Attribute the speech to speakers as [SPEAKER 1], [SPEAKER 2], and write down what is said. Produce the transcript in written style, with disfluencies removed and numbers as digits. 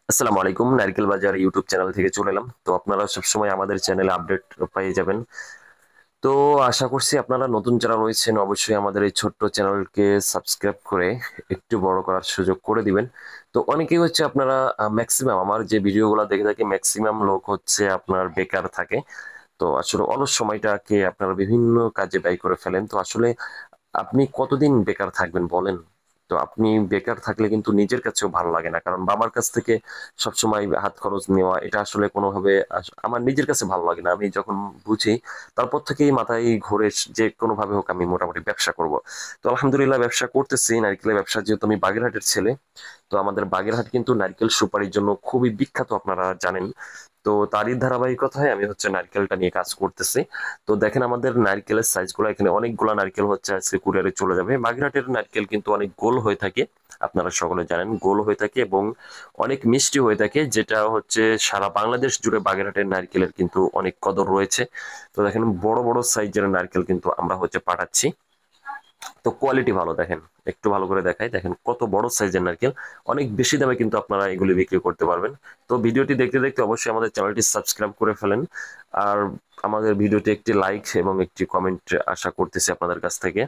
[SPEAKER 1] আসসালামু আলাইকুম। নারকেল বাজার ইউটিউব চ্যানেল থেকে চলে এলাম। তো আপনারা সবসময় আমাদের চ্যানেলে আপডেট পেয়ে যাবেন। তো আশা করছি আপনারা নতুন যারা রয়েছেন অবশ্যই আমাদের এই ছোট্ট চ্যানেলকে সাবস্ক্রাইব করে একটু বড় করার সুযোগ করে দিবেন। তো অনেকেই হচ্ছে আপনারা মেক্সিমাম আমার যে ভিডিওগুলো দেখে থাকি মেক্সিমাম লোক হচ্ছে আপনার বেকার থাকে। তো আসলে অলস সময়টাকে আপনারা বিভিন্ন কাজে ব্যয় করে ফেলেন। তো আসলে আপনি কতদিন বেকার থাকবেন বলেন? তো আপনি বেকার থাকলে কিন্তু নিজের কাছেও ভালো লাগে না। কারণ বাবার কাছ থেকে সবসময় হাত খরচ নেওয়া এটা আসলে কোনোভাবে আমার নিজের কাছে ভালো লাগে না। আমি যখন বুঝি তারপর থেকেই মাথায় ঘোরে যে কোনোভাবে হোক আমি মোটামুটি ব্যবসা করব। তো আলহামদুলিল্লাহ ব্যবসা করতেছি, নারকেলের ব্যবসা। যেহেতু আমি বাগেরহাটের ছেলে, তো আমাদের বাগেরহাট কিন্তু নারকেল সুপারির জন্য খুবই বিখ্যাত, আপনারা জানেন। তো তারই ধারাবাহিকতায় আমি হচ্ছে নারকেলটা নিয়ে কাজ করতেছি। তো দেখেন আমাদের নারকেলের সাইজগুলো, এখানে অনেকগুলা নারকেল হচ্ছে আজকে কুরিয়ারে চলে যাবে। বাগেরহাটের নারকেল কিন্তু অনেক গোল হয়ে থাকে, আপনারা সকলে জানেন গোল হয়ে থাকে এবং অনেক মিষ্টি হয়ে থাকে, যেটা হচ্ছে সারা বাংলাদেশ জুড়ে বাগেরহাটের নারকেলের কিন্তু অনেক কদর রয়েছে। তো দেখেন বড় বড় সাইজের নারকেল কিন্তু আমরা হচ্ছে পাঠাচ্ছি। তো কোয়ালিটি ভালো, দেখেন একটু ভালো করে দেখাই, দেখেন কত বড় সাইজের নারকেল। অনেক বেশি দামে কিন্তু আপনারা এগুলি বিক্রি করতে পারবেন। তো ভিডিওটি দেখতে দেখতে অবশ্যই আমাদের চ্যানেলটি সাবস্ক্রাইব করে ফেলেন। আর আমাদের ভিডিওটি একটি লাইক এবং একটি কমেন্ট আশা করতেছি আপনাদের কাছ থেকে।